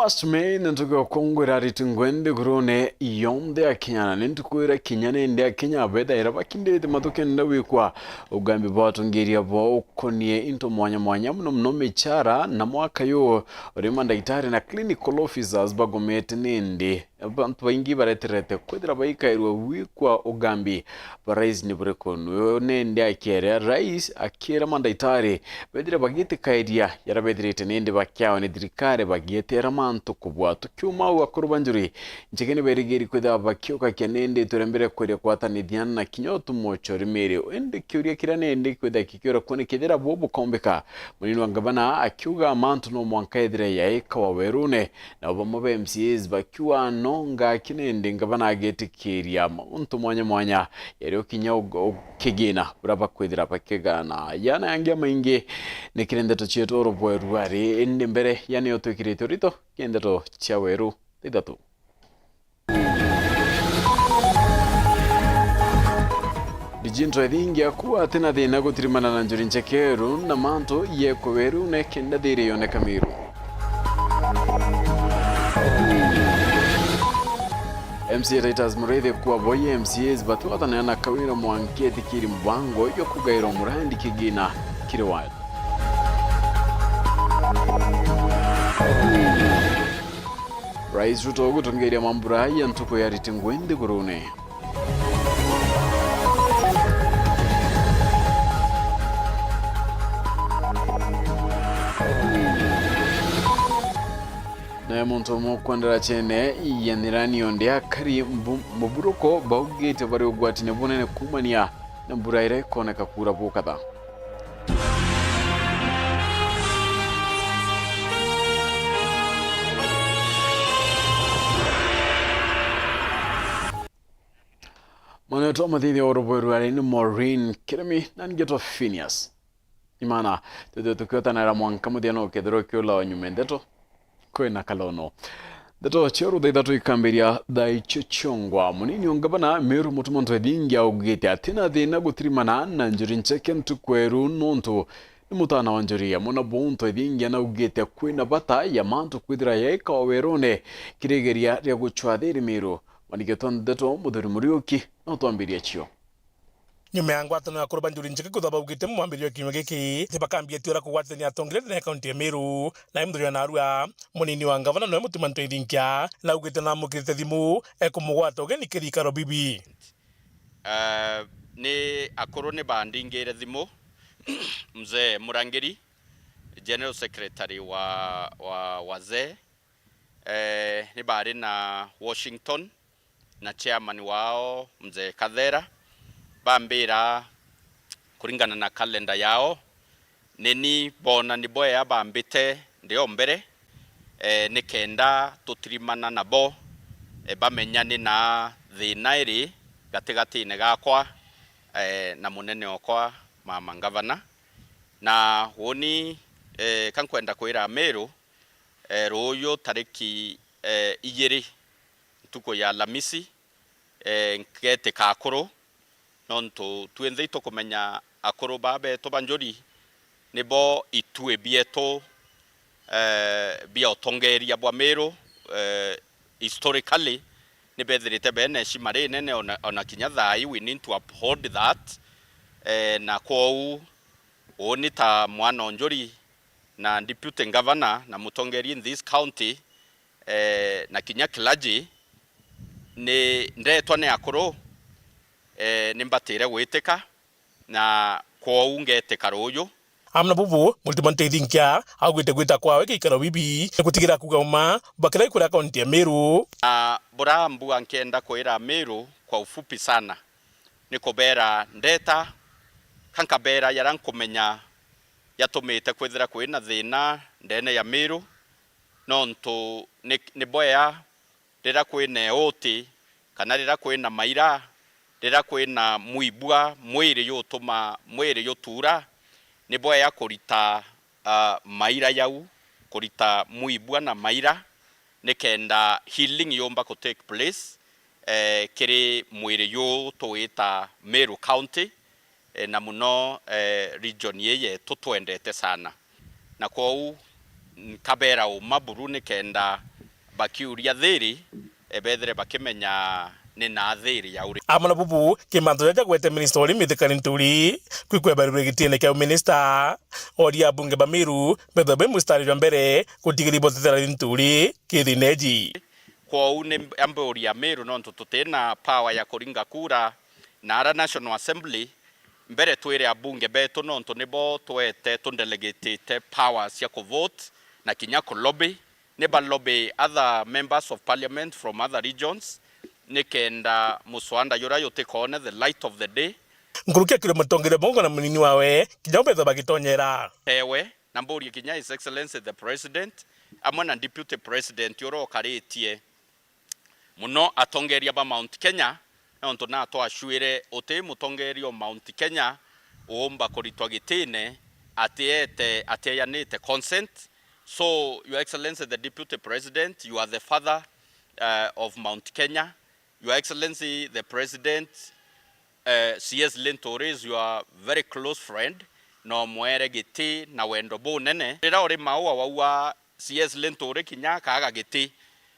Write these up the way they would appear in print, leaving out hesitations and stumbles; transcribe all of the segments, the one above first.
1st May ntuko kongwera ritungwende grone yonde akinyana nintukwira kinyane ndi akinya beda irabakindete matokenda wikwa ugambi batungiria bo konie into mwanya muno mechara na mwaka yo rimanda itari na clinical officers bagomete nindi abantu baingi bareterete kwedira baikairwa wikwa ugambi barais ni brekono nende akere rais akira manda itari bedire bagite kaidia yarabedire nende bakyawo ne dirikare bagite ramanto kubwatu kyuma wa kurbanjuri njegene berigeri kweda bakyoka kenende turembere kwede kwatani diana kinyoto mocho rimere ende kyuriya kirane ende kweda kikyora kone kedera bobo kombeka munini wangabana akyuga amanto no mwankaidire yaika wawerune na obamobe MCAs bakyuwa nonga kinende ngabana agete kiria muntu mwanya yari okinyawo kegena buraba kwedira bakegana yana yangia mainge nekirende to chieto robweru ari ende mbere yani otokirito rito kende to chaweru tidatu dijinto edingia kuwa tena dina gutirimana na njuri nchekeru na manto yekoweru ne kenda dire yone kamiru MC Reuters Murede kuwa boye MCAs batuatana na kawira mwanketi kiri mbango yo kugairo murandi kigina kiri wild Rais Ruto gutongeria mambura ya ntuko ya ritingwende gurune na muntu mukwandara chene yanirani yonde akari muburuko baugete bari ugwatine bunene kumania na mburaire kone kakura bukata Mwana toma thidi orobweru ari ni Maureen Kiremi na ngeto Phineas imana tudo tukiota na ramwanka mudiano kedro kyola nyumendeto kwena kalono dato chero de dato ikamberia dai chichongwa munini ongabana meru mutumonto edingia ugete atina de na gutrimana na njuri ncheken tukweru nonto nimutana wanjuria mona bonto edingia na ugete kwena bata ya manto kwidra yaika werone kiregeria ya guchwaderi meru manigeton dato muduri murioki no tuambiria chio nyume yangu atano ya kurban juri njike kudaba ugite mwambirio kimegeki tibakambia tiora kuwatani atongile na kaunti ya Meru na imduri ya narua munini wa ngavana no mutumanto idinkia na ugite na mukirite thimu ekumugwata ugeni kirikaro bibi ni akoro ni bandingire thimu mzee Murangiri General Secretary wa wazee ni bari na Washington na chairman wao mzee Kathera bambira kuringana na kalenda yao neni bona ni boya bambite ndio mbere ni kenda tutirimana nabo bamenyane na thinairi gatigati ne gakwa na munene okwa mama ngavana na woni kankwenda kwira Meru royo tariki igiri tuko ya Lamisi nkete kakoro nonto tuenzeito kumenya akoro babe to banjori nebo itue bieto bia otongeria bwa Meru historically nebethirite bene shimare nene ona kinyathai we need to uphold that na kwou onita mwana onjori na deputy governor na mutongeri in this county na kinya clergy ne ndetwa ne akoro nimbatire gwiteka na kwou ngeteka royo amna bubu multimante idinkia agwite gwita kwa weke ikaro bibi kutigira kugauma bakira ikura kaunti ya Meru burambu ankenda kwira Meru kwa ufupi sana niko bera ndeta kankabera yarankumenya yatomete kwithira kwina thina ndene ya Meru nonto ni boya rira kwina oti kana rira kwina maira rira kwina muibua mwiri yotuma mwiri yotura ni boya kurita maira yau kurita muibua na maira nikenda healing yomba ko take place kiri mwiri yo toita Meru County na muno region yeye tutwendete sana na kwou kabera umaburu nikenda bakiuria thiri ebethere bakimenya ni na thiri ya uri amana bubu kimanto ya gwete minister oli mithikani nturi kwikwebarire gitine kya minister oria bunge bamiru bethabe mustari wa mbere kutigiri botethera nturi kithineji kwa une amboria miru no tutena power ya kuringa kura na ara National Assembly mbere twire abunge beto no nibo twete tundelegate powers ya vote na kinya lobby ne ba lobby other members of parliament from other regions nikenda muswanda yura yote kone the light of the day ngurukia kile mtongere bongo na munini wawe kinya betha bagitonyera ewe na mbori kinya his excellency the president amwe na deputy president yoro karitie muno atongeria ba Mount Kenya onto na to ashwire ote mutongerio Mount Kenya omba koritwa gitine ateyanite consent. So your excellency the deputy president, you are the father of Mount Kenya. Your excellency the president, CS Lentore is your very close friend no mwere giti na wendo bo nene rira ori maua waua CS Lentore kinya kaga giti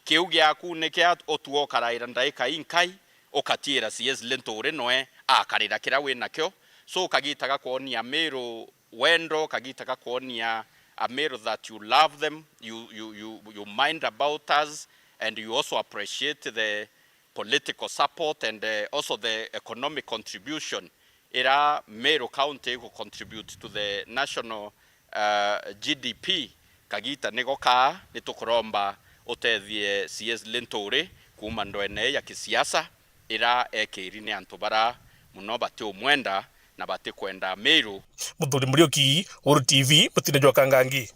kiu giaku ne kia otuo karaira ndaika inkai okatira CS Lentore noe akarira kira wina kyo so kagitaga kuonia Meru wendo kagitaga kuonia a Meru that you love them, you mind about us, and you also appreciate the political support and also the economic contribution. Ira Meru County will contribute to the national GDP. Kagita negoka nitukuromba otethie CS Lentore kuma ndoene ya kisiasa ira ekirine antubara muno bati omwenda na bati kwenda Meru. Muthuri Murioki, Uru TV, mutine jwa kangangi.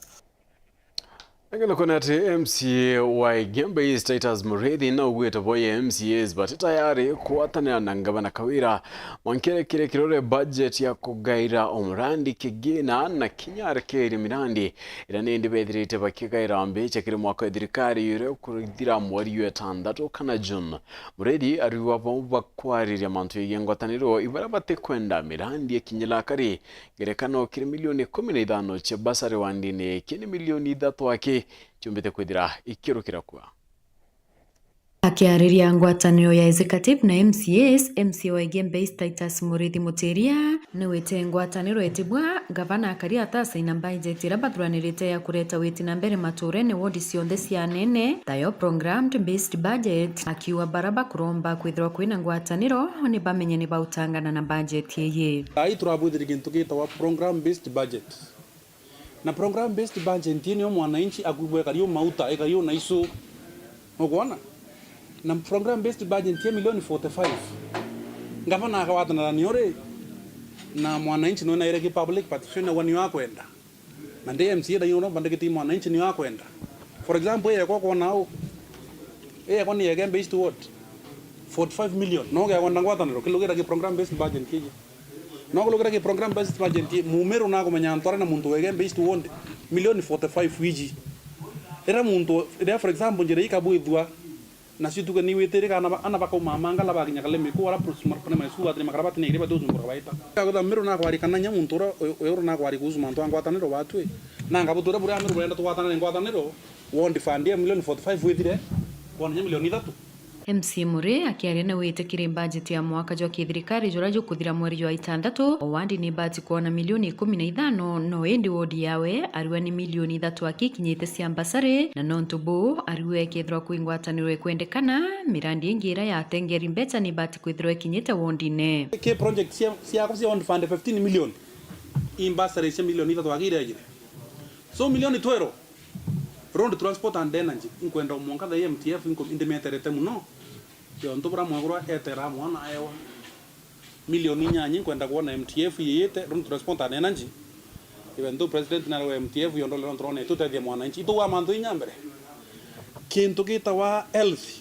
Ngelo konate MCA wa Igembe East Titus Mureithi na ugweta boye MCAs but tayari kuatana na ngabana Kawira mwankere kire kirore budget ya kugaira omrandi kigina na kinyare kiri mirandi ira nindi bethirite bakigaira ambeche kiri mwaka thirikari yure kurithira mwari wetandatu kana June. Mureithi ariwa bakwarire mantu yengwataniro ibara bate kwenda mirandi kinyila kari gerekano kiri milioni 15 che basare wandine kini milioni 3 wake chumbite kwithira ikirukira kwa akiariria ngwataniro ya executive na MCAs MCA wa Igembe East Titus Mureithi Muteria ni wete ngwataniro etibwa gavana akaria atasaina budget ira bathuranirite ya kureta weti na mbere maturene wodi cionthe cia nene tayo programmed based budget akiwa baraba kuromba kwithirwa kwina ngwataniro ni bamenye ni bautangana na budget yeye ai turabuthiri kintu gitwa program based budget na program based budget ni mwananchi akubwe kario mauta ekario na isu ogwana na program based budget ya milioni 45 ngavana akawatana niore na mwananchi no na ile public participation na wani wako enda na ndiye MCA da yono bandike mwananchi ni wako enda for example yeye kwa nao yeye kwa ni Igembe East what 45 million no ga kwenda ngwatana kilogera ki program based budget kiji no kilogera ki program based budget mumero na kumenya ntwara na muntu Igembe East wonde milioni 45 wiji era muntu era for example njere ikabuithwa na situka ni wetere kana ana baka mamanga la baginya kale miku wala prosumar pana masu atri makarabati ni riba dozu murabaita kaga mero na kwari kana nyamuntu ro na kwari kuzu mantu angwataniro watwe na ngabutura buri amiru benda twatana ngwataniro wondi fandia milioni 45 withire wona milioni 3 MC Mure akiaria na witikire budget ya mwaka jwa kithirikari jurajo kuthira mweri wa 6 owandi ni bati kuona milioni 15 no endi wodi yawe ariwe ni milioni 3 akikinyite cia mbasare na nontubu ariwe kithirwa kuingwatanirwe kwendekana mirandi ingira ya tengeri mbeta ni bati kwithirwa kinyite wondine ke project cia kwa on fund 15 million imbasare cia milioni 3 agire so milioni 12 road transport and energy inkwenda omonka the MTF inko indemeterete muno yo ntobra mwagura etera mwana ayo milioni nyanyi inkwenda kuona MTF yete road transport and energy even though president na MTF yo ndole ndrone tutethia mwananchi tu wa mantu inyambere kintu kita wa health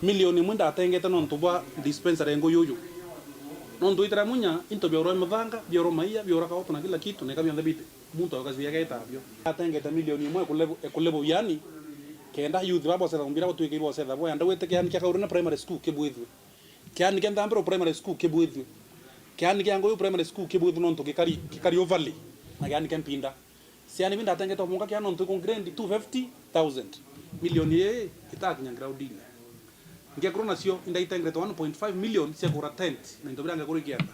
milioni mwenda atengete no ntobwa dispensary ngo yoyo no ntuitera munya into bioro mthanga bioro maia bioro kaoto na kila kitu nekabyo ndabite muntu akazia getabyo atengete milioni 1 kulebo yani kenda youth babo setha mbira watu ikibo setha boya ndawete kyani kya kaurina primary school kebwithwe kyani kenda ambro primary school kebwithwe kyani kyango yu primary school kebwithwe no kikari overlay na kyani kempinda siani binda atengete omunga kyano ntu con grade 250,000 milioni ye itakinya groundine ngekuru nacio indaitengete 1.5 million cia kura tent na ndobira ngekuru kienda.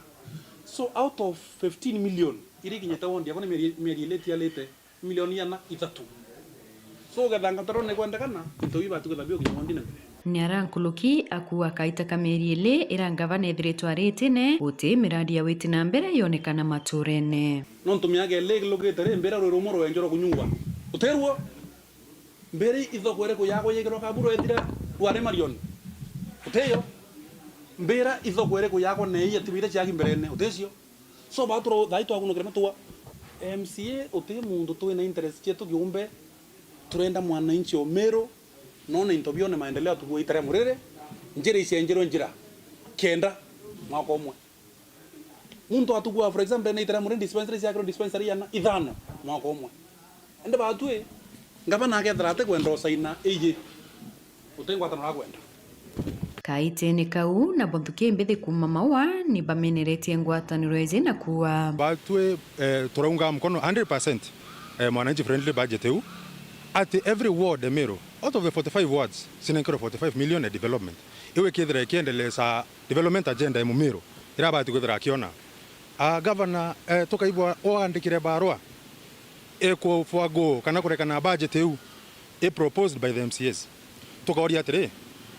So out of 15 million iri kinyete wondi akona mieri leti alete milioni yana ithatu. So gathanga tarone kwenda kana ntoiba tukathabio kinyondine Niarankuluki akuwa kaita kameri ile irangavana ethiritwo aritine uti miradi ya witi na mbere yonekana maturene no ntumiage lege logete mbere ro rumoro wenjoro kunyungwa uterwo mbere ithokwere kuyago yegero kaburo ethire ware marion uteyo mbera ithokwere kuyago nei atibire cyagi mberene utecio so batro daito aguno krema tuwa MCA uti mundu tu ina interest yetu giumbe turenda mwananchi omero none intobio na maendeleo tuguitare murere njira icenjero njira kenda mwako mwe muntu atugua for example na itare murere dispensary cia dispensary yana ithano mwako mwe ende batwe ngaba na gethrate kwenda saina eje utengwa tano kwenda kaitene kau na bonthuke mbethe kuma mawa ni bameneretie ngwataniro eze na kuwa batwe turaunga mkono 100% mwananchi friendly budget eu at every ward Emero out of the 45 wards sinankero 45 million development iwe kidhira kiendeleza development agenda ya Mumiro irabati kwithira kiona governor tukaibwa oandikire barua eko fuago kana kurekana budget eu proposed by the MCAs tukaoria atire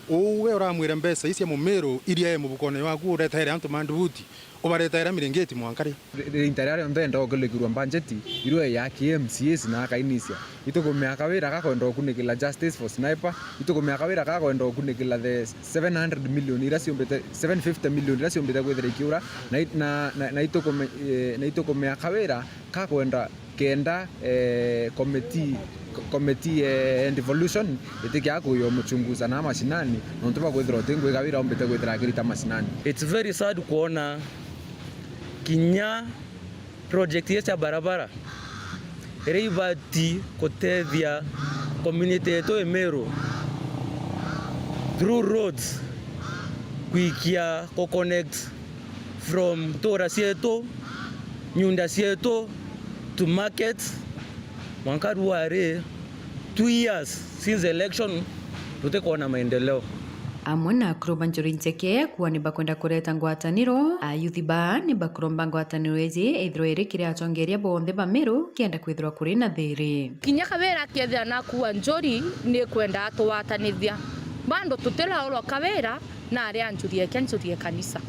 uwe uramwire mbesa isi ya Mumiro iria ye mubukone waku uretaire antu mandubuti ubaretaire mirengeti mwankari interior ndenda ogolegirwa budget irwe ya KMCAs na kainisia itukumya kawira gakwenda okunikila justice for sniper itukumya kawira gakwenda okunikila the 700 million ira siombete 750 million ira siombete gwethera ikiura na itukumya kawira gakwenda kenda committee and evolution itikia kuyo mchunguza na mashinani nontuba gwethera otengo igawira ombete gwethera agirita mashinani. It's very sad kuona kinya project ya barabara reibati kotethia community yetu Emero through roads kuikia ko connect from tora sieto nyunda sieto to market wankaruare 2 years since election tutekona maendeleo amwe na kuroba njorincheke kuwa ni bakwenda kureta ngwataniro ayuthi ba ni bakuromba ngwataniro ezi ithiro iri kiri atongeria bonthe bamiru kienda kwithirwa kuri na thiri kinya kawera kiethira na kuwa njori ni kwenda atuwatanithia bando tutela olo kawera na aria njurie kenjurie kanisa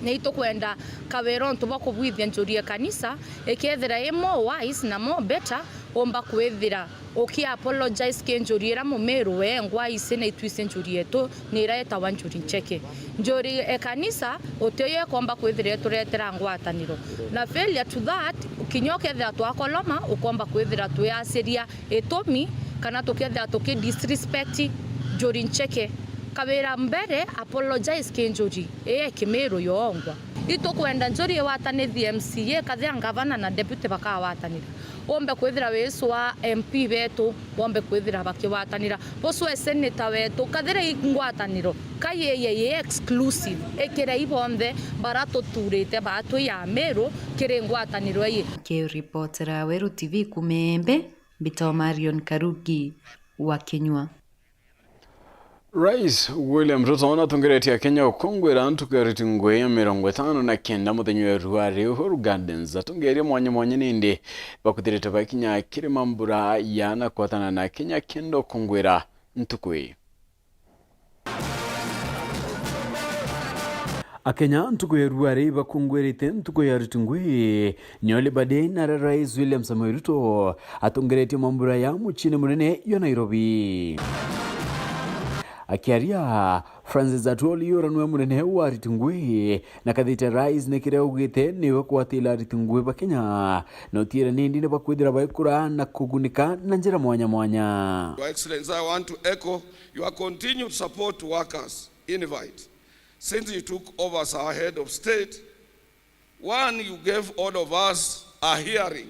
ni tukwenda kawera ntuba kubwithia njurie kanisa ikethira imo wise na mo better omba kwethira oki apologize ke njuri era Mumero we ngwa ise na itwise njuri yetu ni ireta wa njuri ncheke njuri kanisa otoye komba kwethira turetera ngwataniro na failure to that kinyokethira twakoloma ukomba kwethira tuyasiria etomi kana tukethira tuki disrespect njuri ncheke kawera mbere apologize ke njuri Kimero yongwa itukwenda njuri watanithia MCA kathia ngavana na deputy bakawatanira ombe kwithira wesu wa MP betu ombe kwithira bakiwatanira bosu senator wetu kathira ingwataniro kayeye exclusive ekira ibonde barato turete batu ya Mero kire ngwataniro ye ke reportera Weru TV Kumembe Bito Marion Karugi wa Kenywa. Rais William Ruto anatongeretia Kenya ukongwera ntukeriti ngwe 59 muthenya ruari Uhuru Gardens atongeria mwanya nindi bakutirete bakinya kiri mambura yana kwatana na Kenya kendo kongwera ntukwe Akenya ntukwe ruari bakungwerite ntukwe ya rutungwe nyole bade na Rais William Samoei Ruto atongeretia mambura ya muchine munene yo Nairobi akiaria Francis Atwoli yoranwe munene wa ritungwe na kathite Rais nekire ugite niwe kwatila ritungwe bakenya no tire nindi ne bakwithira baikura na kugunika na njira mwanya Your Excellency, I want to echo your continued support to workers invite since you took over as our head of state. One, you gave all of us a hearing.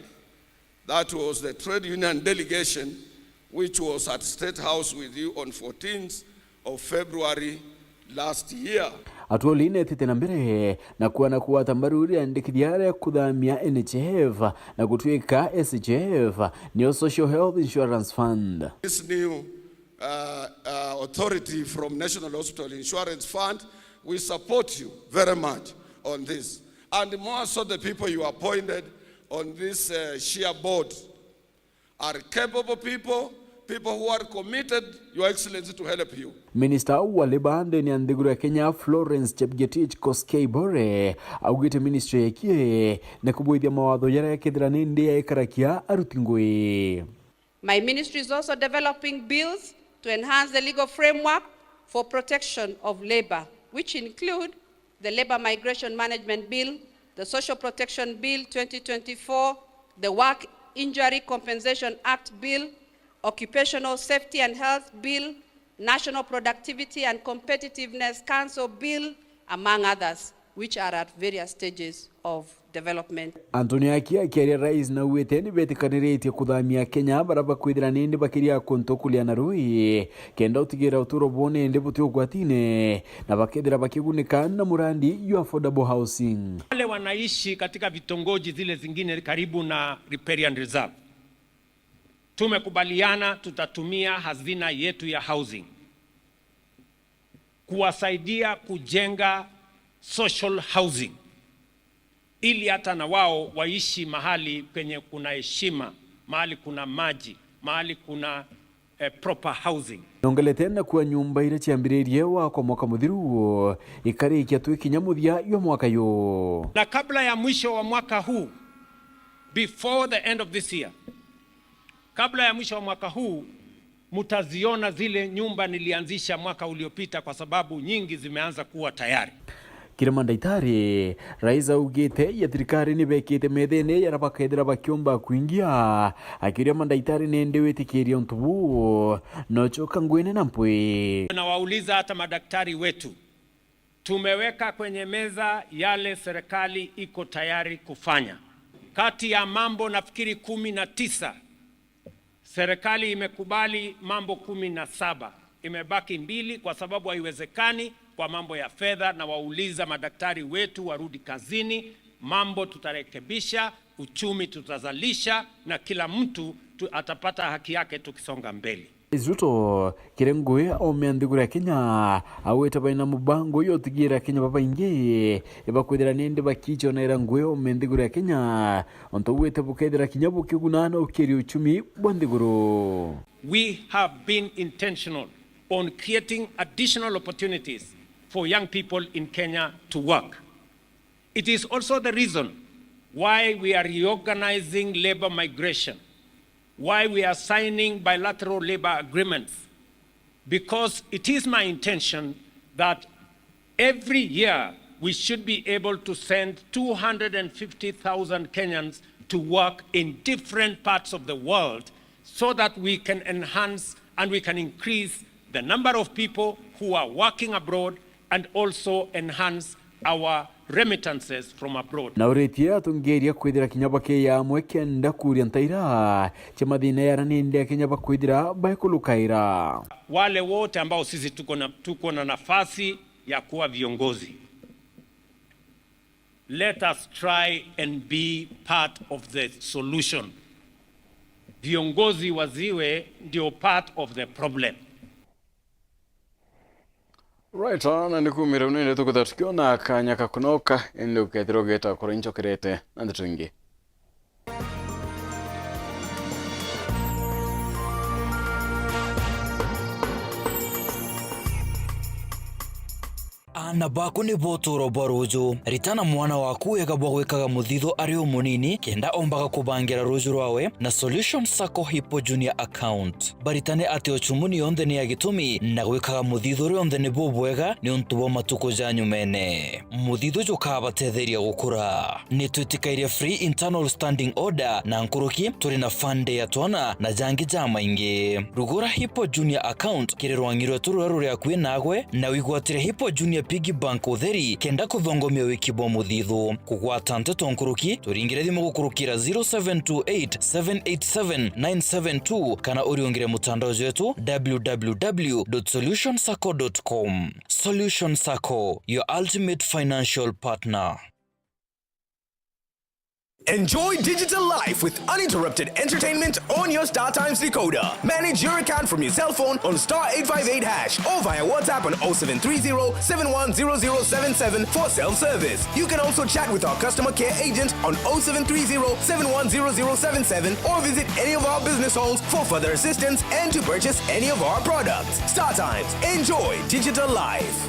That was the trade union delegation which was at State House with you on 14th of February last year. Atwoli netete na mbere na kuwa na kuwata mbaruri andikidhiare kudhamia NHF na kutwika SHF niyo Social Health Insurance Fund. This new authority from National Hospital Insurance Fund. We support you very much on this. And more so the people you appointed on this sheer board are capable people who are committed, Your Excellency, to help you. Minister wa Labour ndeni ya nthiguru ya Kenya Florence Chepgetich Koskei Bore augite ministry yakie na kubuithia mawatho yara yakithira nindi ya ikarakia aruti ngui. My ministry is also developing bills to enhance the legal framework for protection of labor, which include the Labor Migration Management Bill, the Social Protection Bill 2024, the Work Injury Compensation Act Bill, Occupational Safety and Health Bill, National Productivity and Competitiveness Council Bill, among others, which are at various stages of development. Anthony akiaria rais na uweteni betikaniritie kuthamia Kenya baraba kwithira nindi bakiria konto kulia na rui kenda utigira uturo bone ndi buti ugwatine na bakethira bakigunika na murandi you affordable housing. Wale wanaishi katika vitongoji zile zingine karibu na riparian reserve, tumekubaliana tutatumia hazina yetu ya housing kuwasaidia kujenga social housing ili hata na wao waishi mahali penye kuna heshima, mahali kuna maji, mahali kuna proper housing. Nongele tena kuwa nyumba ira chiambiririe wa kwa mwaka muthiru ikarikia tu kinyamuthia yo mwaka yo. Na kabla ya mwisho wa mwaka huu, before the end of this year, kabla ya mwisho wa mwaka huu mutaziona zile nyumba nilianzisha mwaka uliopita kwa sababu nyingi zimeanza kuwa tayari. Kirema Ndaitari rais augite ya thirikari ni bekite methene yarabakaithira bakiomba kuingia akiria Ndaitari nende wetikiria ntubu no choka ngwene na mpwe. Na wauliza hata madaktari wetu, tumeweka kwenye meza yale serikali iko tayari kufanya. Kati ya mambo nafikiri 19 serikali imekubali mambo 17, imebaki 2 kwa sababu haiwezekani kwa mambo ya fedha, na wauliza madaktari wetu warudi kazini. Mambo tutarekebisha, uchumi tutazalisha na kila mtu atapata haki yake tukisonga mbele. Ruto kirengwe omenthiguru ya Kenya aweta baina mubango yo tigira Kenya baba ingi bakwithira nindi bakicho na irangwe omenthiguru ya Kenya onto wete bukethira Kenya bukigunana ukiri uchumi bwanthiguru. We have been intentional on creating additional opportunities for young people in Kenya to work. It is also the reason why we are reorganizing labor migration, why we are signing bilateral labor agreements, because it is my intention that every year we should be able to send 250,000 Kenyans to work in different parts of the world so that we can enhance and we can increase the number of people who are working abroad and also enhance our remittances from abroad. Na uretia tungeria kwithira Kenya bake ya mwekenda kuria ntaira chemathina yara ninde Kenya bakwithira baikulukaira. Wale wote ambao sisi tuko na nafasi ya kuwa viongozi, let us try and be part of the solution. Viongozi waziwe ndio part of the problem. Right on, and kumira unene tukutatukona kanyaka kunoka ende ukethirogeta kurincho kirete na twingi. Ana bako ni botoro barujo ritana mwana waku egabwa gwikaga muthitho ari o munini kenda ombaga kubangira rujo rwawe na Solution Sacco Hippo Junior account baritane ati ochumuni yonde ni agitumi na gwikaga muthitho rionde ni bobwega ni untubo matuko janyu mene muthitho jokaba tetheria gukura ni tutikairia free internal standing order na nkuruki turi na fande ya twana na jangi jama ingi rugura Hippo Junior account kirerwangirwe tururu ya kwinagwe na wigwatire Hippo Junior Piggy Bank utheri kenda kuthongomia wiki bwa muthithu kugwata nteto nkuruki turingire thimu gukurukira 0728787972 kana uriongire mutandao wetu www.solutionsacco.com. Solution Sacco, your ultimate financial partner. Enjoy digital life with uninterrupted entertainment on your StarTimes decoder. Manage your account from your cell phone on *858# or via WhatsApp on 0730-710077 for self-service. You can also chat with our customer care agent on 0730-710077 or visit any of our business halls for further assistance and to purchase any of our products. StarTimes. Enjoy digital life.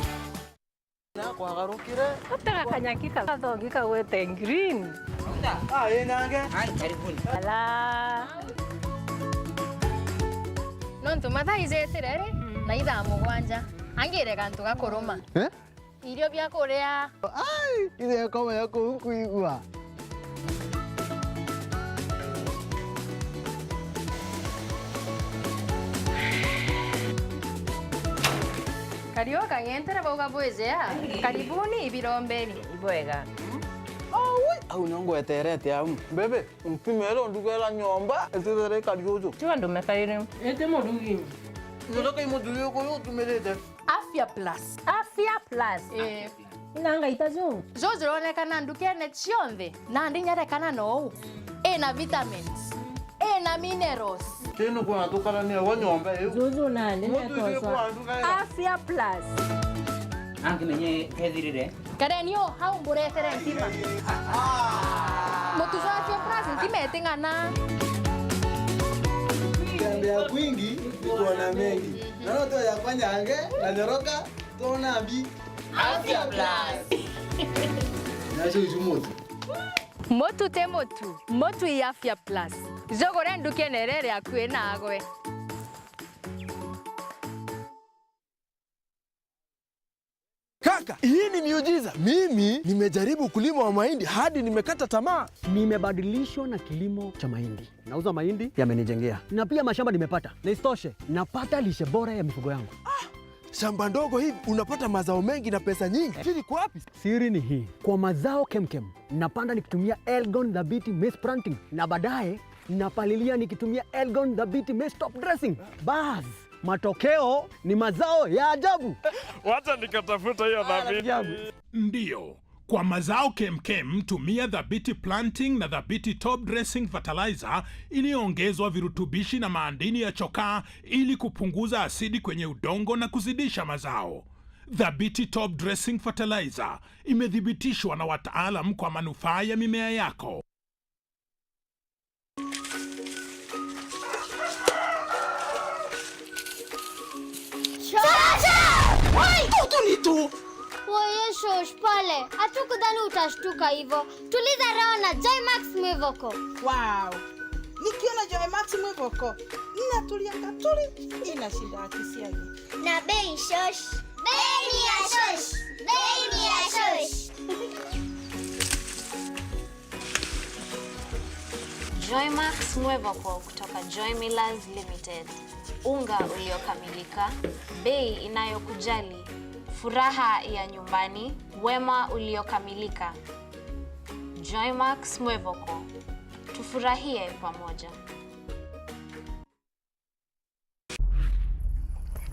Nontu mathaicetire na ithaa mugwanja angire kantu gakuruma irio bia kuria ithe koma yako kuigua Karioka ng'entere bauga bwezea karibuni ibirombeni ibwega au nyongweterete au bebe mpimero ndugela nyomba etere kariozo tiwa ndumekarire ete modungi ndoka imoduyo ko tumelete Afya Plus Nanga itazo zozironekana ndukene cionthe na ndinyarekana no ena vitamins ena minerals teno kwa tukarania wa nyomba eu zozo nane netosa Afya Plus angi menye kethirire karenio hau mburetere ntima mutuzo Afya Plus ntima etingana ya kwingi tuona mengi na to ya kwanyange na nyoroka tuona bi Afya Plus nacho jumutu motu te motu ya Afya Plus zogore ndukenerere akwe nagwe Kaka, hii ni miujiza. Mimi nimejaribu kulima wa mahindi hadi nimekata tamaa. Nimebadilishwa na kilimo cha mahindi. Nauza mahindi yamenijengea. Na pia mashamba nimepata. Na isitoshe, napata lishe bora ya mifugo yangu. Shamba ndogo hivi unapata mazao mengi na pesa nyingi. Siri kwa wapi? Siri ni hii. Kwa mazao kemkem, napanda nikitumia Elgon Dhabiti Maize Planting na baadaye napalilia nikitumia Elgon Dhabiti Maize Top Dressing. Bas, matokeo ni mazao ya ajabu. Wacha nikatafuta hiyo Dhabiti. Ndio, kwa mazao kemkem tumia Dhabiti Planting na Dhabiti Top Dressing Fertilizer iliyoongezwa virutubishi na madini ya chokaa ili kupunguza asidi kwenye udongo na kuzidisha mazao. Dhabiti Top Dressing Fertilizer imethibitishwa na wataalam kwa manufaa ya mimea yako. Tunito! Woye shosh pale, hatukudhani utashtuka hivyo. Tuliza roho na Joymax Mwivoko. Wow! Nikiona Joymax Mwivoko, ninatulia katuli, inashinda akisiagi. Na bei shosh. Bei ni ya shosh. Bei ni ya shosh. Joymax Mwivoko kutoka Joy Millers Limited. Unga uliokamilika, bei inayokujali, furaha ya nyumbani, wema uliokamilika. Joymax Mwivoko. Tufurahie pamoja.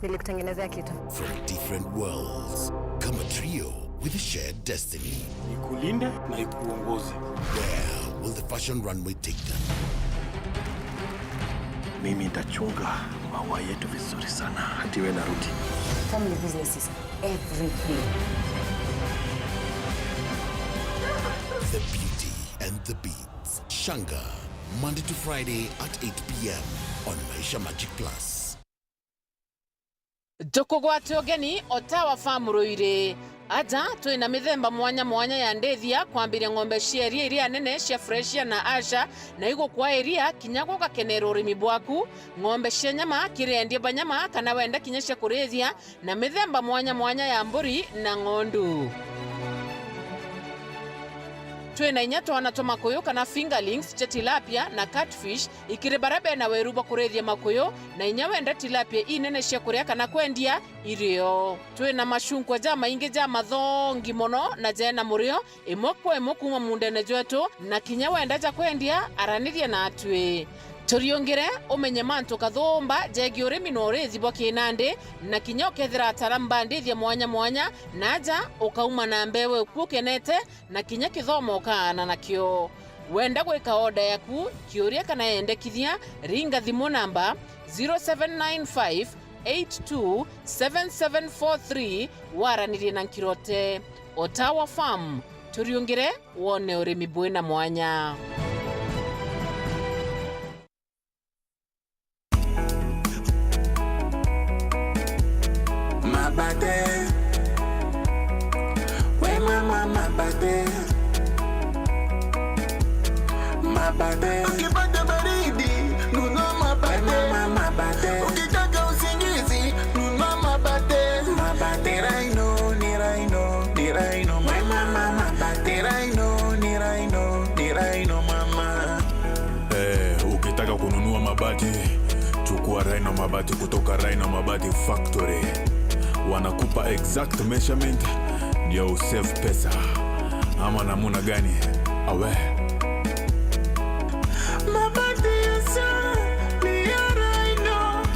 Nilikutengenezea kitu. From different worlds, come a trio with a shared destiny. Nikulinde na ikuongoze. Where will the fashion runway take them? Mimi nitachunga maua yetu vizuri sana hadi wewe narudi. Family business is everything. The beauty and the beats. Shanga, Monday to Friday at 8 p.m. on Maisha Magic Plus. Tukugwate ogeni Otawa Farm Ruire. Aja twina mithemba mwanya mwanya ya ndethia kwambiria ng'ombe cia iria nene cia freshia na asha na igo kwa iria kinya gwa kenero urimi bwaku ng'ombe cia nyama kirendia banyama kana wenda kinya cia kurethia na mithemba mwanya mwanya ya mburi na ng'ondu. Twina inya twana tumakuyu kana fingerlings cha tilapia na catfish ikiribarabe na weruba kurethia makuyu na inya wenda tilapia inene cia kuria kana kwendia irio. Twina mashunkwa ja maingi ja mathongi mono na jena murio imwe kwa imwe kuma mundene jwetu na kinya wenda ja kwendia aranirie na atwe. Turiongere umenye mantu kathomba jegi urimi no rezi bwa kinande na kinya ukethira ataramba ndithia mwanya mwanya naja ukauma na mbewe kukenete na kinya kithomo kana nakio wenda gwika oda yaku kiuria kana yendekithia ringa thimu namba 0795 827743 waranirie na Nkirote. Otawa Farm, turiungire wone urimi bwina mwanya. Mabade, we mama mabade, mabade. Ukipata baridi, nunua mabade. Mama mabade. Ukitaka usingizi, nunua mabade. Mabade raino, ni raino, ni raino. Mama mabade raino, ni raino, ni raino mama. Ukitaka kununua mabati, chukua Rhino Mabati kutoka Rhino Mabati Factory. Wanakupa exact measurement ndio usave pesa. Ama namuna gani? Awe mabati ya sasa ni ya Rhino.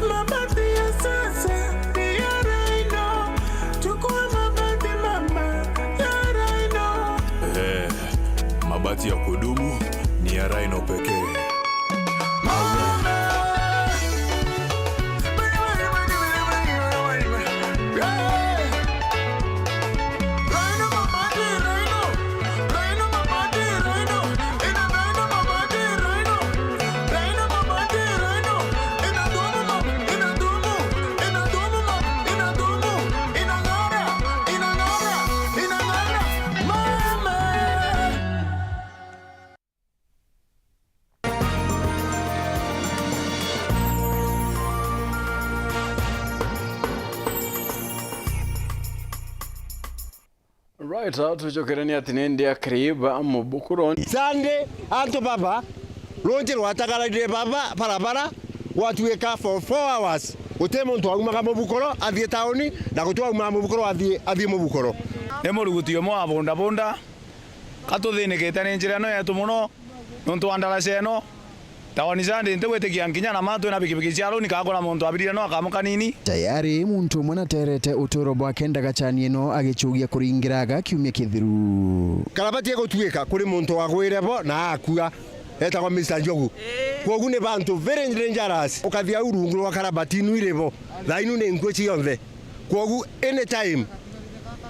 Mabati ya sasa ni ya Rhino. Chukua mabati mama ya Rhino. mabati ya kudumu ni ya Rhino pekee. Right, tuchokerani atinende akriba mubukuroni. Sande anto baba lonje rwatagarire baba barabara watuweka for 4 hours. Utemo ntwa uma mubukoro athie taoni na gutwa uma mubukoro athie mubukoro. Nemo rugutio mo abonda bonda. Katuthinigite ni njira no yetu muno. Nontu andalase no. Tawani sande ntewete nginya na matu na bikibiki cialo nikakora muntu abirire no akamuka nini. Tayari muntu mwana terete uturo bwa kenda gachanie no agichugia kuringiraga kiumia kithiru. Karabati gutwika kuri muntu wagwirebo na akua etagwa Mr. Njogu. Kwogu ni bantu very dangerous. Ukathia urungu rwa karabati nuirebo. Thainu ni ngwechi yonthe. Kwogu anytime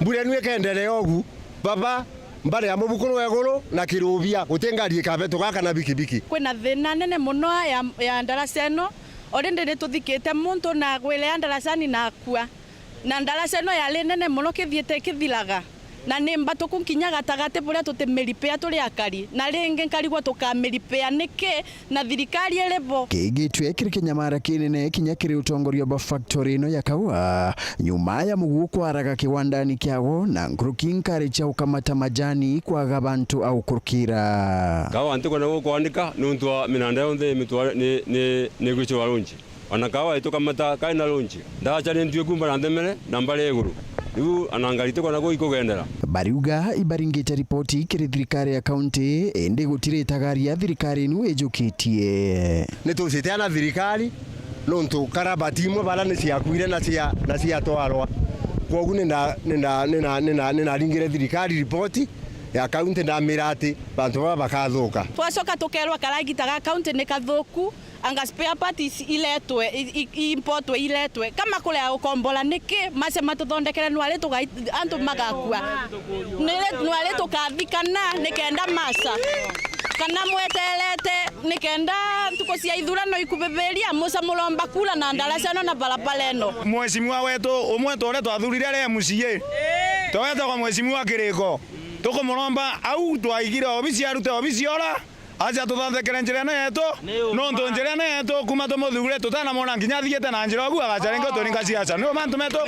mbura nwe kendere ogu baba mbare ya mubukuru weguru na kirubia utengari kabeto gaka na bikibiki kwina thina nene muno ya ndarasa eno orende ni tuthikite muntu na gwile ndarasani na akua na ndarasa eno yali nene muno kithiete kithilaga na ni mbatuku nkinya gatagate buria tutemeripea turi akari na ringi nkarigwa tukameripea niki na thirikari elebo kigitwe kiri kinyamara kinene kinya kiri utongoria ba factory no yakawa nyuma ya muguko araga kiwandani kyawo na ngurukinkari cha ukamata majani kwa gabantu au kurukira kawa antiko na kuandika nuntu minanda yonde mitwa ni gwicho walunji anakawa itokamata kaina lunji ndacha ni ndiyo kumba ndemele nambale eguru Ibu anangalite kwa nago ikogendera. Bariuga ibaringite ripoti kiri thirikari ya county ende gutire tagari ya thirikari nu ejukitie. Nituciteana thirikari nontu karabati imwe bara ni ciakuire na cia twarwa. Kwogu nina ringire thirikari ripoti ya county na mirati bantu bakathuka. Twacoka tukerwa karagita ga county ni kathuku anga spare parts iletwe importwe iletwe kama kule ukombola niki mase matuthondekere nwale tuga antu magakua nwale tukathikana nikenda masa kana mwetelete nikenda tuko cia ithurano ikubeberia musa mulomba kula na ndarasano na balapaleno mheshimiwa wetu umwe tore twathurire re MCA tweta kwa mheshimiwa kiriko tukumuromba au twaigire obisi arute obisi ora acha tuthondekere njira na yetu no ndo njira na yetu kuma tumuthure tutana mona nginya thiete na njira ogu agacarengo turinga ciaca no mantu metu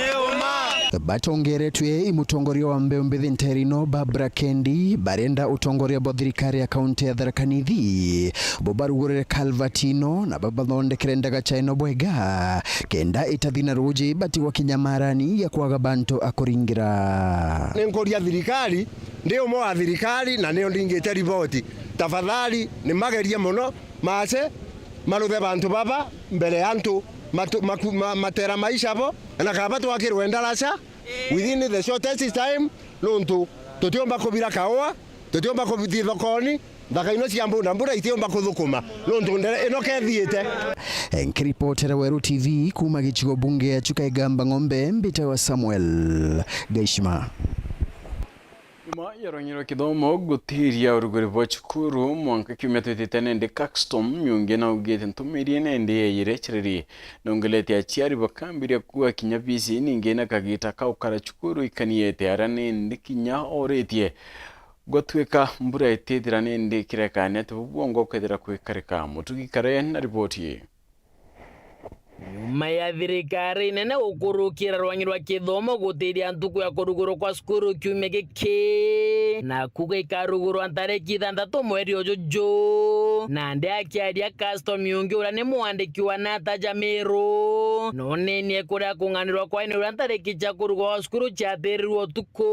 batongeretwe imutongoria wa Mbembe Nterino Barbara Kendi barenda utongoria bo thirikari ya county ya Tharaka Nithi bobarugurire Calvatino na babathondekere ndaga chaino bwega kenda itathina ruji bati wa kinyamarani ya kwaga bantu akuringira nengoria thirikari ndio mo wa thirikari na nio ndingite riboti tafadhali ni mageria muno mase maruthe bantu baba mbere yantu matera maisha bo na kaba twakirwe ndarasa within the shortest time nontu tutiomba kubira kawa tutiomba kubithi thokoni thaka ino cia mbura itiomba kuthukuma no ndondere ino kethiite. Nkiripotera Weru TV kuma gichigo bunge ya Chukaigamba Ng'ombe, Mbita wa Samuel Gaishima. Yaronyero kithomo gutiria urugori bwa chukuru mwanka kiumetete nende Caxton myunge na ugete ntumirie nende yeyirechereri nongelete ya chiari bakambiria kuwa kinyabisi ninge na kagita kaukara chukuru ikaniete arane ndi kinya oretie gwatweka mbura itethira nende kirekane tubwongo kwethira kwikareka mutugikare na ripoti. Nyuma ya thirikari nene gukurukira rwanyi rwa kithomo gutiria ntuku ya kurugurwa kwa skuru kiumia giki na kuga ikarugurwa ntariki 6 mweri ujuju na ndi akiaria Caxton myungi uria ni mwandiki wa Nataja Meru none ni kuria kunganirwa kwa ine uria ntariki cha kurugwa kwa skuru chaterirwo utuku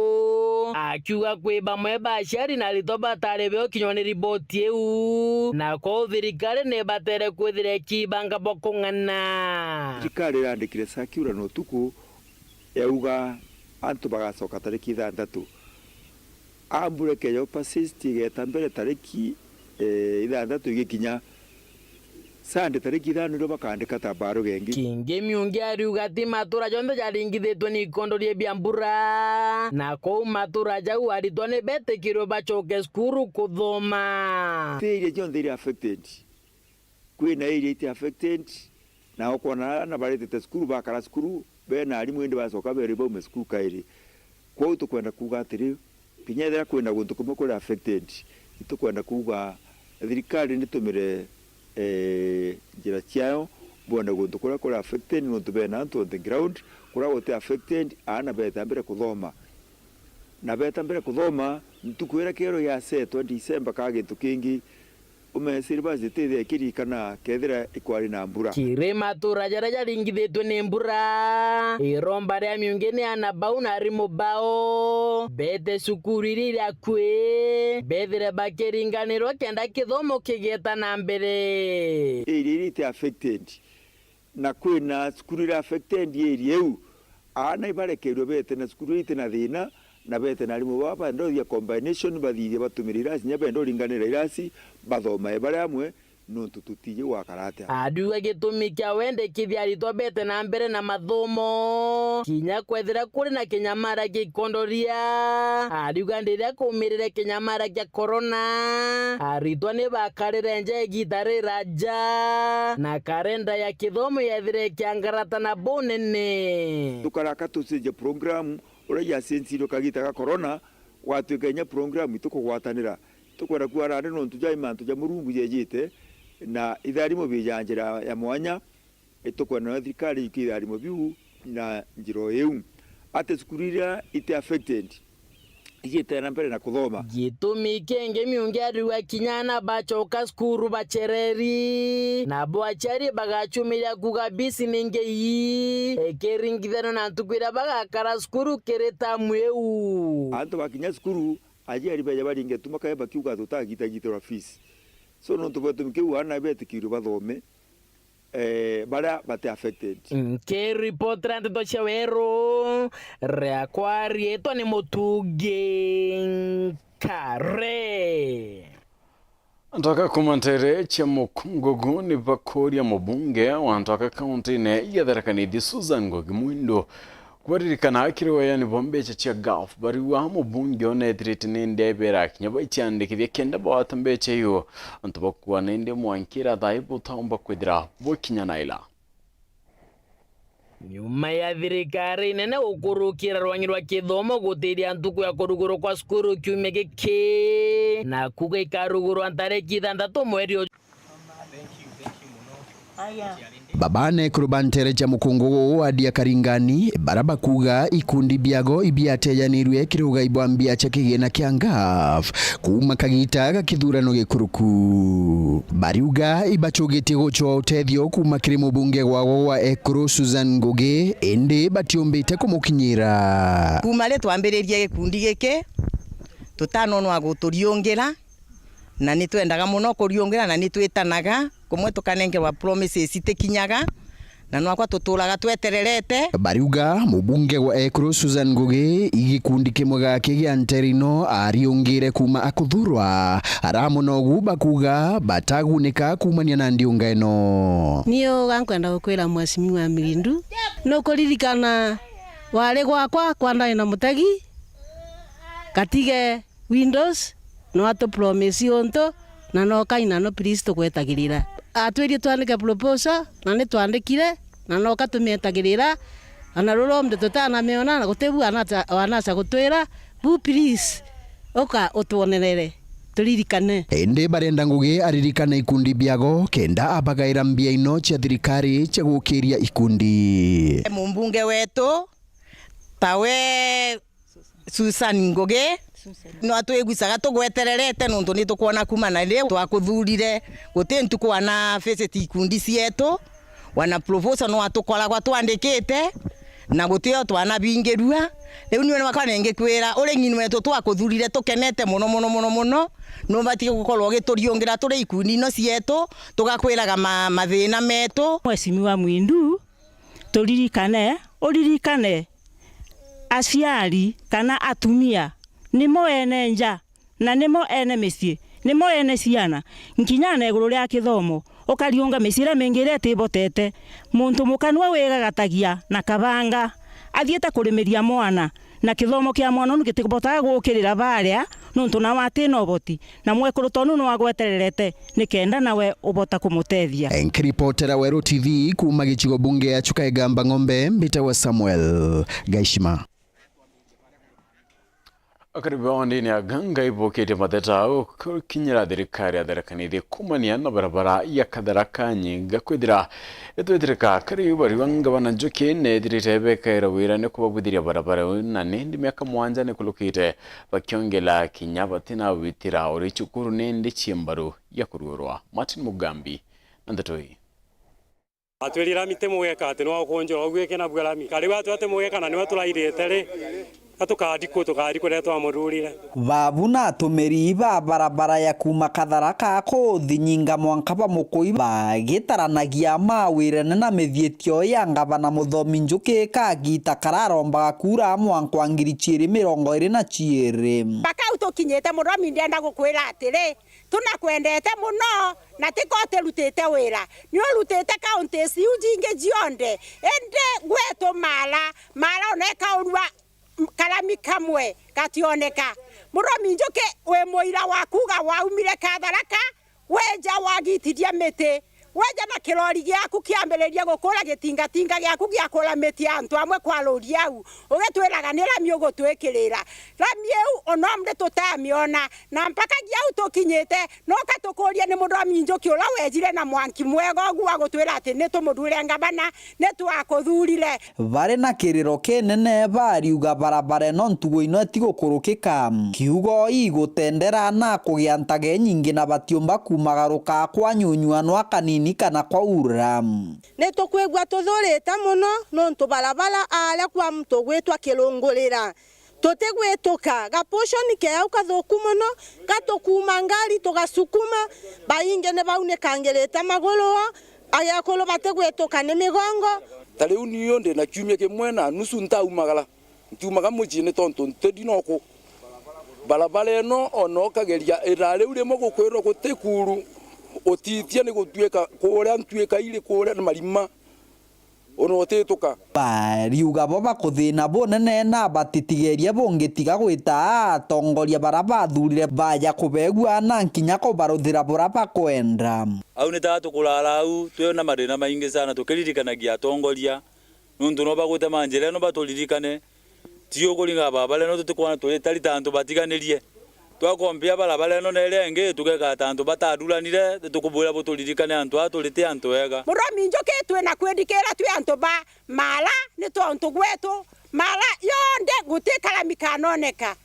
akiuga kwi bamwe baciari na rito batari beo kinywa ni riboti iu na kwa thirikari ni batere kwithire kibanga bokung'ana. Thirikari irandikire sakiura no tuku yauga antu bagacoka tariki 6 ambure keyo persist igeta mbere tariki 6 igikinya sande tariki 5 ndo bakandika tabaro gengi kinge myungi ariuga ati matura jonde jaringithitwe ni ikondorie bia mbura na kou matura jau aritwo ni betikirwo bacoke skuru kuthoma area jonde iri affected kwina area iti affected na okona na barete skuru bakara skuru bena ari mwende bacoka bere baume skuru kairi kwa tukwenda kuga atiri kinyethera kwenda guntu kumwe kuri affected itukwenda kuga thirikari nitumire njira ciao bona guntu kuri affected no tubena antu on the ground kura gote affected ana beta mbere kuthoma na beta mbere kuthoma ntukwira kero ya setwa December ka gintu kingi umesiriba zitithia kirikana kethira ikwari na mbura kire matura jara jaringithitwe ni mbura iromba ria myungi ni anabau na rimo bao bete sukuru iria kwe bethire bakiringanirwo kenda kithomo kigeta na mbere iri affected na kwina sukuru ira affected area u ana ibarekerwo bete na sukuru ite na thina na bete na rimo baba ndo ya combination bathithia batumirira nya bendo ringanira irasi bathoma ebare amwe no tututije wa karate aduga gitumi kya wende kithiaritwa bete na mbere na mathomo kinya kwethira kuri na kinyamara gikondoria aduga ndiria kumirire kinyamara kya corona aritwa ni bakarire nje gitare raja na karenda ya kithomo yethire kyangarata na bonene tukaraka tusije program ura ya sensiro kagita ka corona watwekenya program itukugwatanira tukwenda kuarane no tujaima tuja murungu yejite na itharimo bijanjira ya mwanya itukwenda thirikari ikitharimo biu na njiro yeu ate skurira ite affected ijite na mbere na kuthoma gitumi kenge myungi ariwa kinyana bacoka skuru bachereri na boachari bagachumiria kuga bisi ninge yi ekeringithano na tukwira bagakara skuru kereta mweu antu bakinya skuru aje ari baje baringe tumakaye bakiuga tutagita gitera fees so no tuboto mkiu ana betikiro bathome bara bate affected ke report rande to chewero reakwari eto ni motuge kare Antoka kumantere cha mukungogu ni bakoria mubunge wa antoka kaunti ne yadharakanithi Susan Ngugi Mwindo kwaririkana akiriwe ni bombe cha golf bari wa mubunge onethirite nende bera kinyaba icyandikithia kenda bawatambe cheyo antobakwa nende mwankira thaibu taumba kwithira bokinya naila nyuma ya thirikari nene gukurukira rwanyi rwa kithomo gutiria ntuku ya kurugurwa kwa skuru kiumia giki na kuga ikarugurwa ntariki 6 mweri babane kurubantere cha mukungu adia karingani baraba kuga ikundi biago ibiateyanirwe kiruga ibwambia cha kigena kya ngaf kuma kagita gakithurano gikuruku bariuga ibachogete gocho utethio kuma kiri mubunge wawo wa Ekuru Susan Ngugi ende batiombete kumukinyira kuma le twambiririe gikundi gike tutanonwa guturiongera na nitwendaga muno kuriongera na nitwitanaga kumwe tukanengerwa promises itikinyaga na nwakwa tuturaga twetererete. Bariuga mubunge wa Ekuru Susan Ngugi igikundi kimwe gake gia Nterino ariungire kuma akuthurwa aramunogu bakuga batagunika kumania na ndiunga ino. Niyo gankwenda gukwira Mheshimiwa Migindu no kuririkana wale gwakwa kwanda na mutegi katige Windows no ato promise onto na no kaina no please to gwetagirira atwerie twandike proposal na ni twandikire na no katumetagirira ana ruromde tutana meona na gutebu anasa gutwira bu please oka utuonerere turirikane. Ende barenda Ngugi aririkana ikundi biago kenda abagaira mbia ino cia thirikari cia gukiria ikundi. Mumbunge wetu tawe Susan Ngugi no atwigucaga tugwetererete nundu ni tukuona kuma na riu twakuthurire guti ntukwana visit ikundi cietu wana proposal no atukoragwa twandikite na gutio twana bingirua riu niwe makana ngikwira uri nyinu wetu twakuthurire tukenete muno no bati gukorwo gituriungira turi ikundi no cietu tugakwiraga mathina metu. Mheshimiwa Mwindu uririkane aciari kana atumia nimo ene nja na nimo ene micii nimo ene ciana nkinyana iguru ria kithomo ukariunga micira mingire tibotete muntu mukanwa wegagatagia na kabanga athiete kurimiria mwana na kithomo kia mwana nu gitibotaga gukirira baria nuntu na watina uboti na mwekuru tonu no agwetererete nikenda nawe ubota kumutethia. Enkiripotera Weru TV kuma gichigo bunge ya Chukaigamba Ng'ombe Mbita wa Samuel Gaishima. Akaribu ndini ya ganga ibokete mateta kinyira thirikari atharakanithie kumania na barabara ya Katharaka Nyinga kwithira etwetirika karibu bari wangabana Njuki nethirite bekaira wira ne kubabuthiria barabara na ndi miaka mwanja ne kulukite bakiongela kinya batina witira uri chukuru ndi chiembaru ya kururwa. Martin Mugambi ndatoi atwirira mitemo weka ati no konjora gwike na bwarami karibu atwate mweka na niwe turairite ri atukadiko retwa mururire babu na atumiri ba barabara ya kuma Katharaka kuthi Nyinga mwanka ba mukui bagitaranagia mawire na mithietio ya ngabana Muthomi Njuki kagita kararomba kura mwanka wa 2022 baka utokinyete Muthomi ndenda gukwira atiri tunakwendete muno na tikote rutete wira ni rutete kaunti ciujinge jionde ende gweto mala oneka urwa kalami kamwe kationeka Muthomi Njuki we moira wakuga waumire Katharaka weja wagitiria miti weja na kirori giaku kiambiriria gukura gitingatinga giaku giakura miti antu amwe kwa rori au ugetwiraga ni rami ugutwikirira rami eu onomde tutamiona na mpaka giau tukinyite no katukuria ni Muthomi Njuki ura wejire na mwanki mwega ogu agutwira ati ni tumudure ngabana ni twakuthurire bare na kiriro kinene bariuga barabara no ntugo ino tigukurukika kiugo igutendera na kugiantage nyingi na batiumba kumagaruka kwa nyunyuano akanini kana kwa uram ne tukwegwa tuthurite muno no tubarabara ale kwa mtu gwetwa Kirungurira tutigwituka gaposhoni ke au kathuku muno gatukuma ngari tugasukuma bainge ne baunekangirite maguru ayakolo batigwituka ni migongo tariu niyo ndi na kiumia kimwe na nusu ntaumagara ntumaga mujine tonto ntedinoko barabara eno ono kageria irare uri mo gukwirwo gutikuru otithia ni gutweka kuria ntweka ile kuria na marima ono tituka bariuga bo bakuthina bonene na batitigeria bongetiga gwita atongoria baraba thurire baya kubegwa na nkinya ko baruthira boraba kwenda au ni tatu kulala au twena madena maingi sana tukiririkanagia atongoria nundu no bagute manjere no baturirikane tio kulinga babale no tutikwana tuli tali tantu batiganirie twakombia barabara no nerenge tugeka tantu bataduranire tukubura buturirikane antu atulite antu ega Muthomi Njuki twena kwendikira twi antu ba mala ni tontu gwetu mala yonde gutikala mikanoneka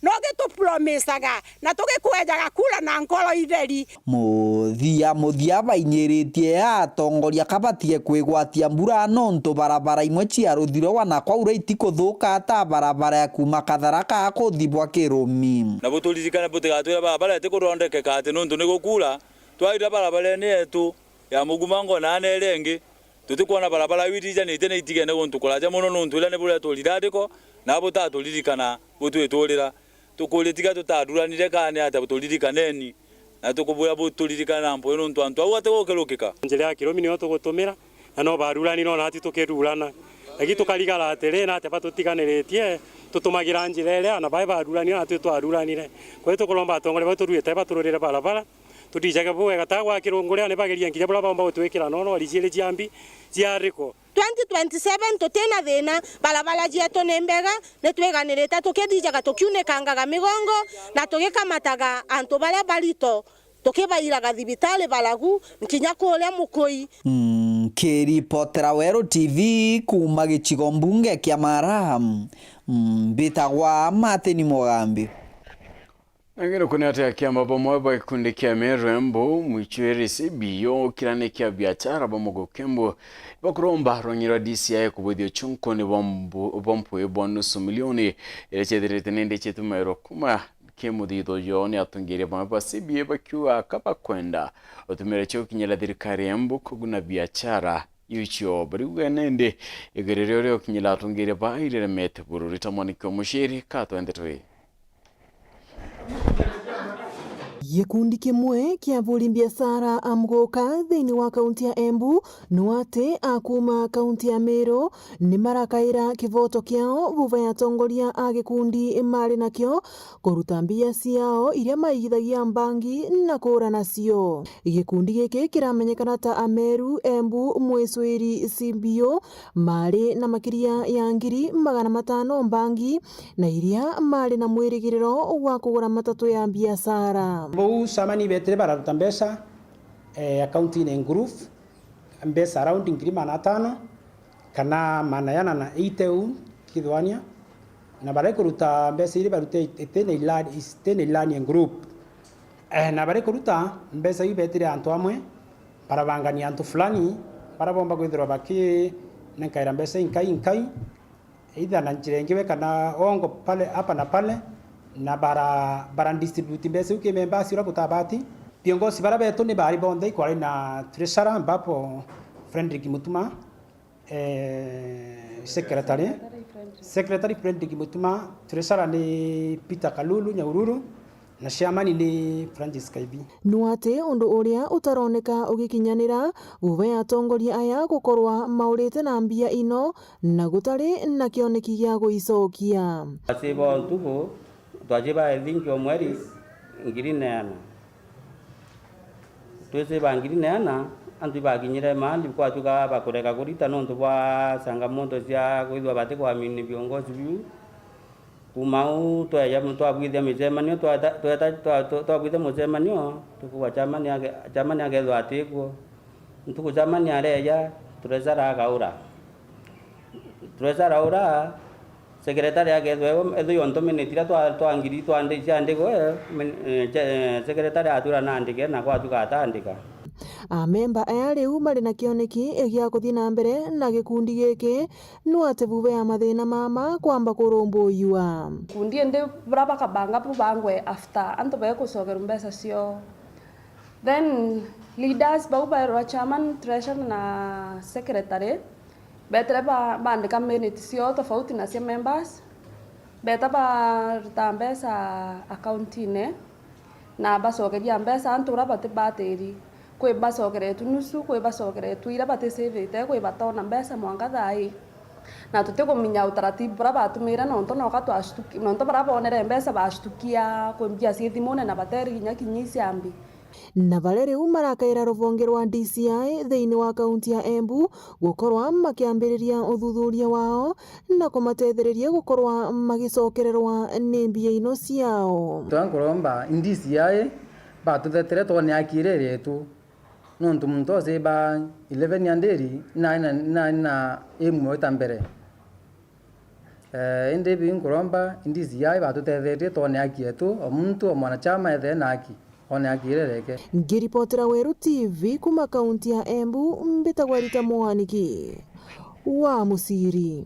no gitu promisaga na tugikwejaga kula na nkoro itheri muthia bainyiritie atongoria kabatie kwigwatia mbura nonto barabara imwe cia ruthiro wana kwa uraiti kuthuka ta barabara ya kuma Katharaka kuthibwa Kirumi na buturirikana butigatwira barabara itikurondekeka ati nonto ni gukura twaira barabara ni yetu ya mugumango na nerenge tutikwana barabara wirija ni tene itigene gontu kuraja muno nuntu ile ne bule tuliradiko nabo tatulirikana butwetulira tukulitiga tutaduranire kane ata butulirikaneni na tukubura butulirikana mpo nuntu antu au ategokerukika njira ya kilomi ni tugutumira na no barurani no nati tukirurana agi tukarigara atere na ate batutiganiretie tutumagira njira ile na bai barurani na twaruranire kwe tukulomba atongore baturuite batururire barabara tudijage bwe gatagwa kirungure ne bageria nginya bula bamba gutwikira no riciele ciambi ciariko 2027 tutena thina barabara cietu ni mbega ni twiganirite tukidijaga tukiunekangaga migongo na tugikamataga antu baria barito tukibairaga thibitari baragu nkinya kuria mukui. Kiripotera Wero TV kuma gicigo mbunge kia Mara mbitagwa Mateni Mugambi. Ngero kuna ate akiamba bomo ba ikundi kia Merembo mwichwere biyo kirane kia biachara bomogo kembo bakuromba ronyira DCI kubudio chunko ni bompo nusu milioni elechederete nende chetumero kuma kemudito yoni atungire bomo CBA bakiwa kapa kwenda otumere chyo kinyela dirikari embo kuguna biachara yucho bariwe nende egererero kinyela atungire ba ile mete bururita moniko mushiri kato endetwe. Gikundi kimwe kia buri biashara amgoka thiini wa kaunti ya Embu nuate akuma kaunti ya Meru ni marakaira kivoto kiao vuva ya tongoria a gikundi mari nakio kuruta mbia ciao iria maigithagia mbangi na kura nacio. Gikundi giki kiramenyekana ta Ameru Embu Mwicwiri CBO mari na makiria ya ngiri 500 mbangi na iria mari na mwirigiriro wa kugura matatu ya biashara. Bou samani betere bararuta mbesa account in group mbesa around ngiri 500 kana manayana na 8 kidwania na barekuruta mbesa ile barute tene ilani group na barekuruta mbesa ile betere antu amwe barabangania antu fulani barabomba kwithira baki nkaira mbesa inkai either na njirengewe kana ongo pale hapa na pale na bara distribute mbese uke memba sira kutabati viongozi bara betu ni bari bonde kwa na treasurer ambapo Frederick Mutuma secretary Frederick Mutuma, treasurer ni Peter Kalulu Nyaururu na chairman ni Francis Kaibi. Nuate undu uria utaroneka ugikinyanira vuva ya tongoria aya gukorwa maurite na mbia ino na gutari na kioneki gia guicokia. Asibo ntuko twajiba ethinki omweri ngiri 4 twese bangiri 4 antu bakinyire mali kwa tuka bakoreka kurita nonto bwa changamoto cia kuithwa bate kwa mini viongozi biu kumau twaya mtu abwithia micemanio twabwithia mucemanio tukwa chamani yake thwatikwo ntuku chamani areja turesara gaura secretary yake thwewe ethu yonto minitira twangiri twandika ndiko secretary atura na ndike na kwa tukatandika. Amemba aya riu mari na kioneki gia kuthi na mbere na gikundi giki no ate vuve ya mathina mama kwamba kurumbuiwa kundi ndi braba kabanga pu bangwe after anto be kucogera mbesa cio then leaders bau ba chairman treasurer na secretary betre bandika minute cio tofauti na cia members beta ba tambesa accountine na bacogeria mbesa antu rabate bateri kwe bacogeretu nusu kwe bacogeretu ira bate savete kwe batona mbesa mwanga thai na tutikuminya utaratibu bara batumira nonto no katwashtuki nonto bara bonere mbesa bashtukia kwe mbia cie thimune na bateri ginya kinyisi ambi na valeri umarakaira ruvonge rwa DCI thiini wa kaunti ya Embu gukorwa makiambiriria uthuthuria wao na kumatetheriria gukorwa magicokererwa ni mbia ino ciao. Twankuromba DCI batuthetere tone akireretu nontu muntu ociba 11 yanderi na imwe tambere indi binkuromba DCI batuthetherie tone akietu omuntu omwanachama ethe naki one akirereke. Ngiripotera Wero TV kuma kaunti ya Embu mbitagwa Rita Mwaniki wa Musiri.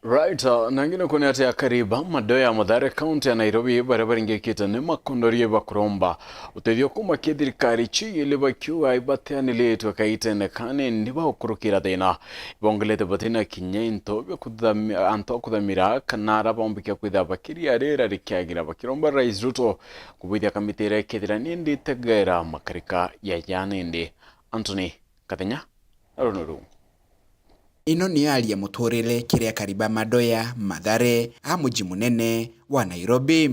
Right, nangine kone ati akariba madoya Mathare County ya Nairobi barabara ingekita ni makondorie bakuromba uteithio kuma kithirikari chiyile bakiuga ibateaniletwe kaitenekane ndiba ukurukira thina ibongelete batina kinyento kuthamira kanara bombikia kwitha bakiria rera rikiagira bakiromba Rais Ruto kubithia kamitire kithira nindi tegera makarika ya yanende. Anthony Kathenya aronoru. Ino ni hali ya muturire kiria kariba madoya Mathare a muji munene wa Nairobi.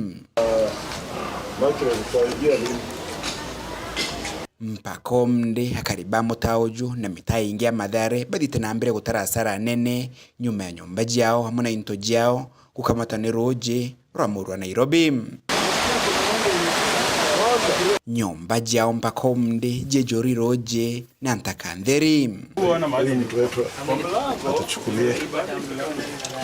Mpako mde akariba mutaoju na mitaa ingi ya Mathare bathite na mbere gutara hasara nene nyuma ya nyumba jiao hamwe na into jiao kukamata ni roje rwa muru wa Nairobi. Nyumba jiao mpako mde jejori roje na ntakantheri.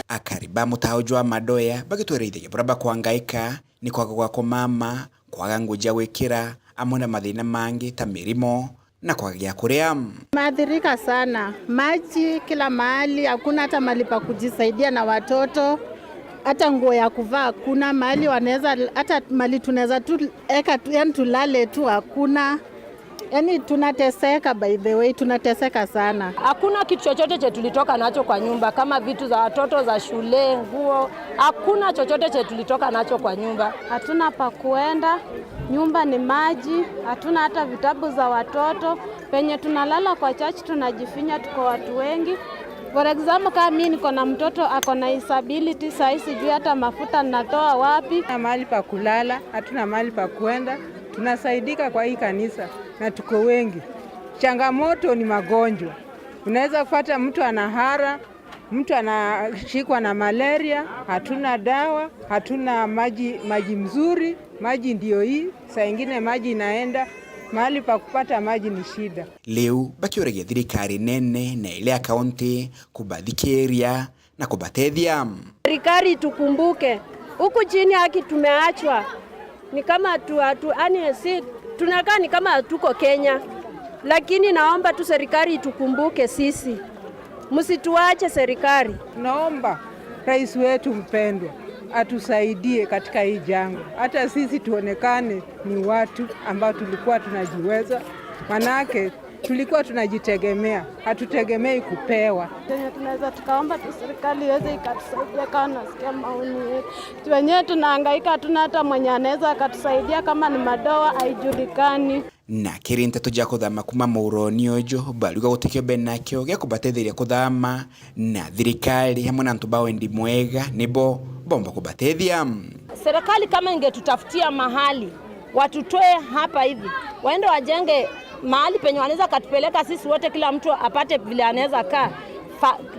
Akariba mutaoju wa madoya bagitwereithia buraba kwangaika ni kwaga kwa kumama kwaga nguja wekira amwe na mathina mangi ta mirimo na kwaga gya kuria. Maathirika sana, maji kila mahali, hakuna hata mahali pa kujisaidia na watoto, hata nguo ya kuvaa hakuna, mahali wanaweza hata mahali tunaweza tu eka tu, yani tulale tu hakuna. Yani tunateseka, by the way, tunateseka sana. Hakuna kitu chochote che tulitoka nacho kwa nyumba, kama vitu za watoto za shule, nguo, hakuna chochote che tulitoka nacho kwa nyumba. Hatuna pa kuenda, nyumba ni maji, hatuna hata vitabu za watoto, penye tunalala kwa church tunajifinya, tuko watu wengi. For example, kama mimi niko na mtoto ako na disability, sasa sijui hata mafuta ninatoa wapi. Hatuna mahali pa kulala, hatuna mahali pa kuenda, tunasaidika kwa hii kanisa na tuko wengi. Changamoto ni magonjwa. Unaweza kupata mtu anahara, mtu anashikwa na malaria, hatuna dawa, hatuna maji mzuri, maji ndio hii, saa nyingine maji inaenda, mahali pa kupata maji ni shida. Leo bakioregia thirikari nene na ile ya kaunti kubathikeria na kubatethia. Serikali tukumbuke, huku chini haki tumeachwa. Ni kama si tunakaa ni kama tuko Kenya, lakini naomba tu serikali tukumbuke sisi, msituache serikali. Naomba rais wetu mpendwa atusaidie katika hii janga, hata sisi tuonekane ni watu ambao tulikuwa tunajiweza, manake tulikuwa tunajitegemea, hatutegemei kupewa. Tunaweza tukaomba tu serikali iweze ikatusaidia, kama nasikia maoni yetu. Wenyewe tunahangaika, hatuna hata mwenye anaweza akatusaidia, kama ni madoa haijulikani. Na kirinta tuja kuthama kuma muuroni ujo baluga gutikio benakio gya kubatetheria kuthama na thirikari hamwe na ntuba wendi mwega nibo bomba kubatethia. Serikali kama ingetutafutia mahali watutoe hapa hivi, waende wajenge mahali penye wanaweza katupeleka sisi wote, kila mtu apate vile anaweza kaa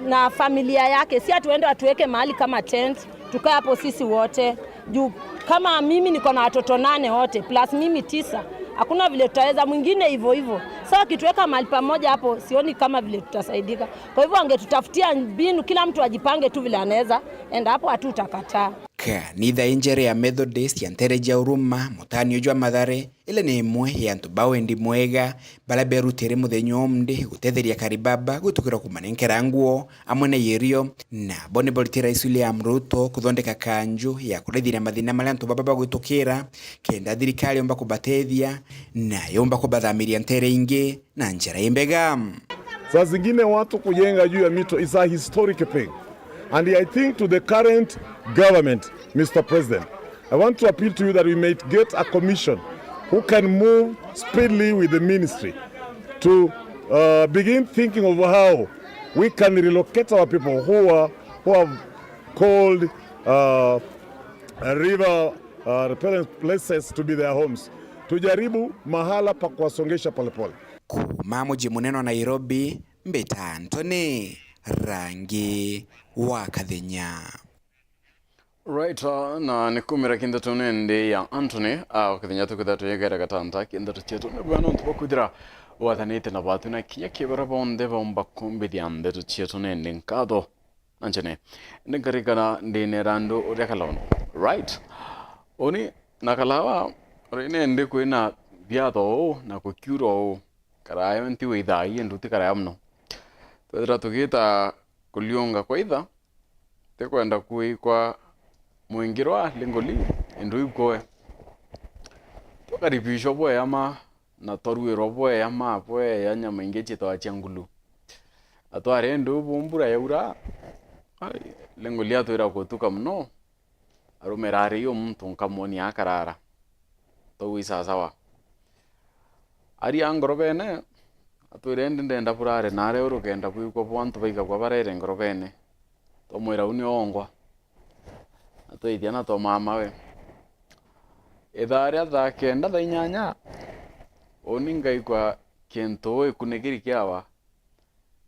na familia yake, si atuende watuweke mahali kama tent tukae hapo sisi wote. Juu kama mimi niko na watoto 8 wote plus mimi 9, hakuna vile tutaweza, mwingine hivyo hivyo. Sasa kituweka mahali pamoja hapo sioni kama vile tutasaidika. Kwa hivyo angetutafutia mbinu, kila mtu ajipange tu vile anaweza, enda hapo hatutakataa. Kanitha injere ya Methodist ya Ntereja Uruma mutani ujwa Mathare ile ni imwe ya ntuba wendi mwega bala berutere muthenya omde gutetheria karibaba gutukira kumanenkera nguo amwe na yerio na bone bolitira isuli ya Ruto kuthondeka kanju ya kurethira mathina maria ntuba baba gutukira kenda thirikari omba kubatethia na yomba kubathamiria ntere ingi na njera imbega. Saa zingine watu kujenga juu ya mito is a historic thing. And I think to the current government, Mr. President, I want to appeal to you that we may get a commission who can move speedily with the ministry to begin thinking of how we can relocate our people who have called river repellent places to be their homes. Tujaribu mahala pa kuwasongesha polepole. Kuma muji munene wa Nairobi, Mbeta Anthony Rangi wa Kathenya. Right, na nikumira kinda tunende ya Anthony Kathenya tukithatu yegera gatanta kinda tuchetu ne bwana ntubakudira wathanite na batu na kinya kibara bonde bomba kumbidi ande tuchetu nende nkado anjene ningarigana ndine rando urekalono. Right, oni nakalawa rene ndi kuina biado na kukyuro karayo nti weidai nduti karayo mno. Tadra tugita kulionga kwa idha te kwenda kuikwa mwingirwa lingoli indu ikoe tukaribishwa bweyama na torwirwa bweyama bweya nyama ingi chitwa chiangulu atware ndu bumbura yaura lingoli atwira kutuka mno arumerare yo muntu nkamoni akarara towisa sawa ari angorobene atwire ndenda burare nare urugenda bwiko bwantu baiga kwa barere ngorobene tomwira uni ongwa atwithia na to mama we idharia tha kenda tha inyanya oni ngaigwa kento ikunigiri kiawa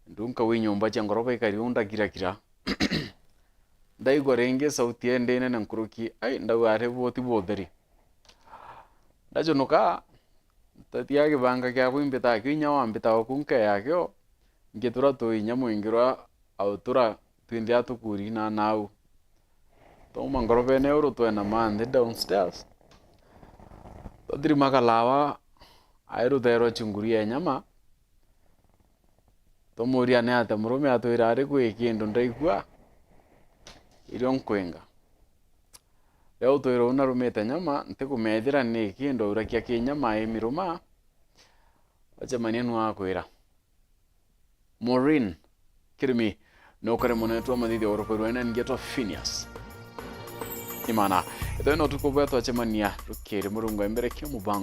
ndunka wi nyumba cia ngoroba ikariunda kira ndaigwa renge sauti endene na nkuruki ai ndaware boti botheri ndajonoka tatia kibanga kya bwimbita kinya wambita okunke yakyo ngitura tuinya mwingirwa autura twindia tukuri na nau toma ngorobene uru twena mande downstairs todiri makalawa airu thero chunguria nyama tomuria ne ate murume atwira ari kwi kindu ndaigua irio nkwenga leo twira una rumete nyama ntikumethira ni kindu urakia kinyama emiruma acha manenu akwira Maureen Kirimi no kare monetu amadidi orokorwena ngeto Phineas imana ito no tukobwa twachemania rukere murungu embere kyo mubango